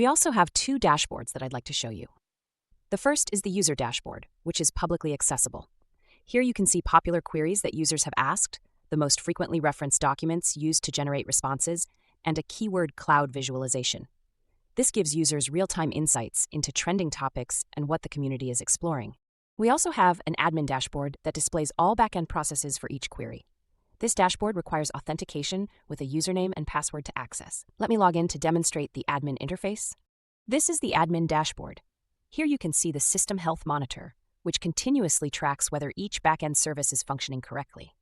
We also have two dashboards that I'd like to show you. The first is the user dashboard, which is publicly accessible. Here you can see popular queries that users have asked, the most frequently referenced documents used to generate responses, and a keyword cloud visualization. This gives users real-time insights into trending topics and what the community is exploring. We also have an admin dashboard that displays all backend processes for each query. This dashboard requires authentication with a username and password to access. Let me log in to demonstrate the admin interface. This is the admin dashboard. Here you can see the system health monitor, which continuously tracks whether each backend service is functioning correctly.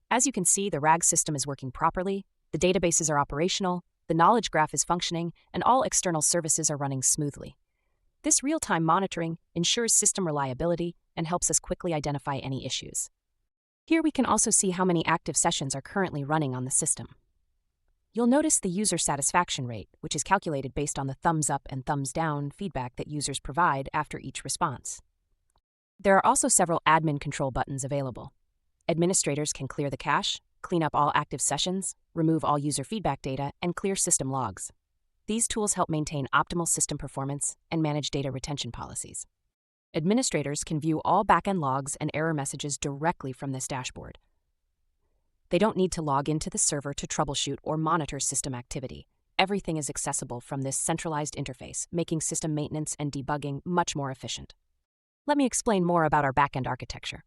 As you can see, the RAG system is working properly, the databases are operational, the knowledge graph is functioning, and all external services are running smoothly. This real-time monitoring ensures system reliability and helps us quickly identify any issues. Here we can also see how many active sessions are currently running on the system. You'll notice the user satisfaction rate, which is calculated based on the thumbs up and thumbs down feedback that users provide after each response. There are also several admin control buttons available. Administrators can clear the cache, clean up all active sessions, remove all user feedback data, and clear system logs. These tools help maintain optimal system performance and manage data retention policies. Administrators can view all backend logs and error messages directly from this dashboard. They don't need to log into the server to troubleshoot or monitor system activity. Everything is accessible from this centralized interface, making system maintenance and debugging much more efficient. Let me explain more about our backend architecture.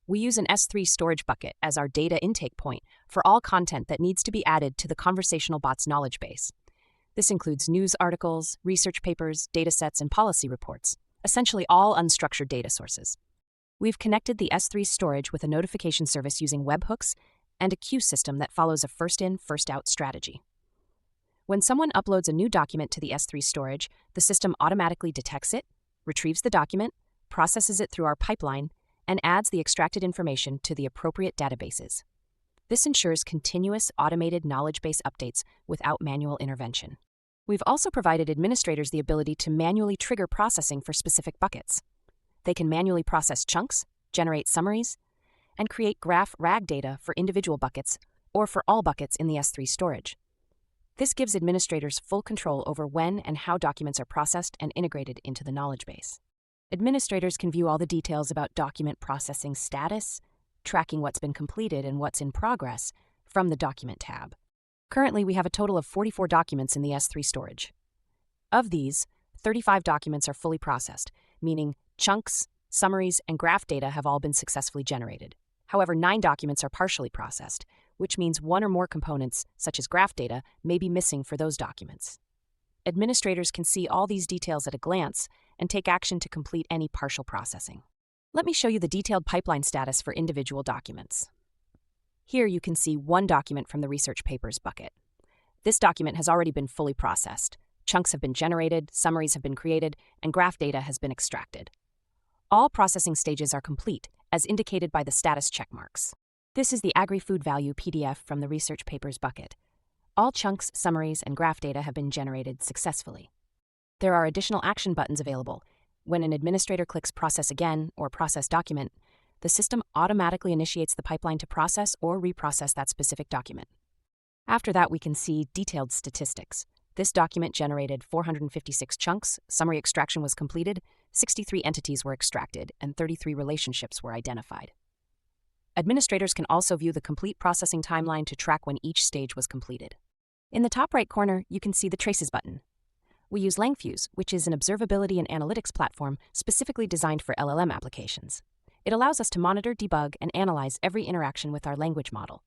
We use an S3 storage bucket as our data intake point for all content that needs to be added to the conversational bot's knowledge base. This includes news articles, research papers, datasets, and policy reports, essentially all unstructured data sources. We've connected the S3 storage with a notification service using webhooks and a queue system that follows a first-in, first-out strategy. When someone uploads a new document to the S3 storage, the system automatically detects it, retrieves the document, processes it through our pipeline, and adds the extracted information to the appropriate databases. This ensures continuous automated knowledge base updates without manual intervention. We've also provided administrators the ability to manually trigger processing for specific buckets. They can manually process chunks, generate summaries, and create graph RAG data for individual buckets or for all buckets in the S3 storage. This gives administrators full control over when and how documents are processed and integrated into the knowledge base. Administrators can view all the details about document processing status, tracking what's been completed and what's in progress from the Document tab. Currently, we have a total of 44 documents in the S3 storage. Of these, 35 documents are fully processed, meaning chunks, summaries, and graph data have all been successfully generated. However, 9 documents are partially processed, which means one or more components, such as graph data, may be missing for those documents. Administrators can see all these details at a glance and take action to complete any partial processing. Let me show you the detailed pipeline status for individual documents. Here you can see one document from the research papers bucket. This document has already been fully processed. Chunks have been generated, summaries have been created, and graph data has been extracted. All processing stages are complete, as indicated by the status checkmarks. This is the agri-food value PDF from the research papers bucket. All chunks, summaries, and graph data have been generated successfully. There are additional action buttons available. When an administrator clicks Process Again or Process Document, the system automatically initiates the pipeline to process or reprocess that specific document. After that, we can see detailed statistics. This document generated 456 chunks, summary extraction was completed, 63 entities were extracted, and 33 relationships were identified. Administrators can also view the complete processing timeline to track when each stage was completed. In the top right corner, you can see the Traces button. We use Langfuse, which is an observability and analytics platform specifically designed for LLM applications. It allows us to monitor, debug, and analyze every interaction with our language model.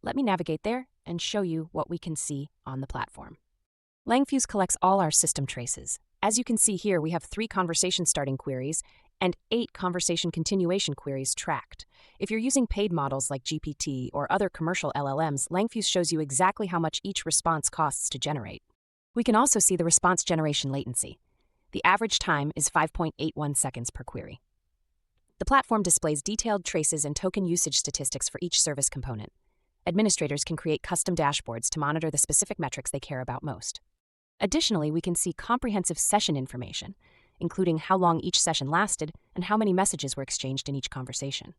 Let me navigate there and show you what we can see on the platform. Langfuse collects all our system traces. As you can see here, we have 3 conversation starting queries and 8 conversation continuation queries tracked. If you're using paid models like GPT or other commercial LLMs, Langfuse shows you exactly how much each response costs to generate. We can also see the response generation latency. The average time is 5.81 seconds per query. The platform displays detailed traces and token usage statistics for each service component. Administrators can create custom dashboards to monitor the specific metrics they care about most. Additionally, we can see comprehensive session information, including how long each session lasted and how many messages were exchanged in each conversation.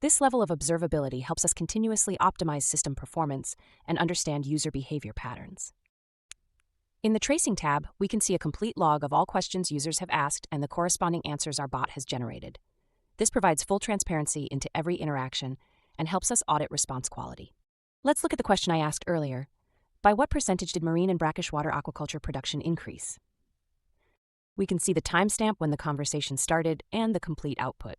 This level of observability helps us continuously optimize system performance and understand user behavior patterns. In the Tracing tab, we can see a complete log of all questions users have asked and the corresponding answers our bot has generated. This provides full transparency into every interaction and helps us audit response quality. Let's look at the question I asked earlier. By what percentage did marine and brackish water aquaculture production increase? We can see the timestamp when the conversation started and the complete output.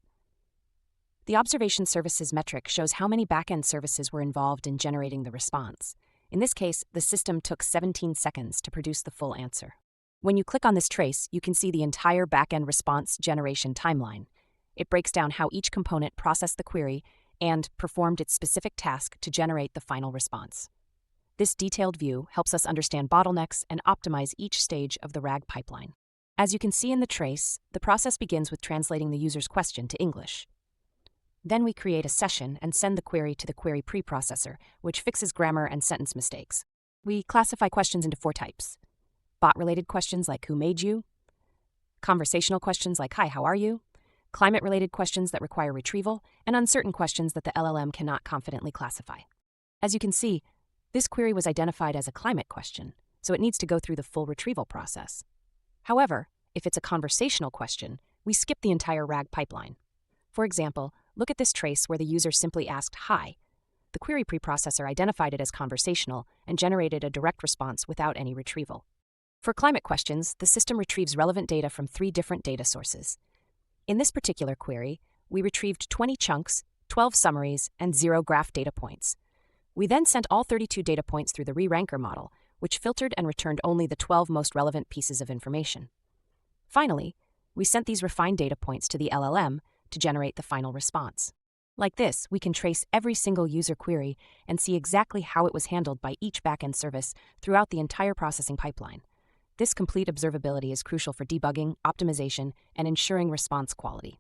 The observation services metric shows how many back-end services were involved in generating the response. In this case, the system took 17 seconds to produce the full answer. When you click on this trace, you can see the entire back-end response generation timeline. It breaks down how each component processed the query and performed its specific task to generate the final response. This detailed view helps us understand bottlenecks and optimize each stage of the RAG pipeline. As you can see in the trace, the process begins with translating the user's question to English. Then we create a session and send the query to the query preprocessor, which fixes grammar and sentence mistakes. We classify questions into 4 types: bot-related questions like "Who made you?", conversational questions like "Hi, how are you?", climate-related questions that require retrieval, and uncertain questions that the LLM cannot confidently classify. As you can see, this query was identified as a climate question, so it needs to go through the full retrieval process. However, if it's a conversational question, we skip the entire RAG pipeline. For example, look at this trace where the user simply asked "Hi." The query preprocessor identified it as conversational and generated a direct response without any retrieval. For climate questions, the system retrieves relevant data from 3 different data sources. In this particular query, we retrieved 20 chunks, 12 summaries, and 0 graph data points. We then sent all 32 data points through the re-ranker model, which filtered and returned only the 12 most relevant pieces of information. Finally, we sent these refined data points to the LLM to generate the final response. Like this, we can trace every single user query and see exactly how it was handled by each backend service throughout the entire processing pipeline. This complete observability is crucial for debugging, optimization, and ensuring response quality.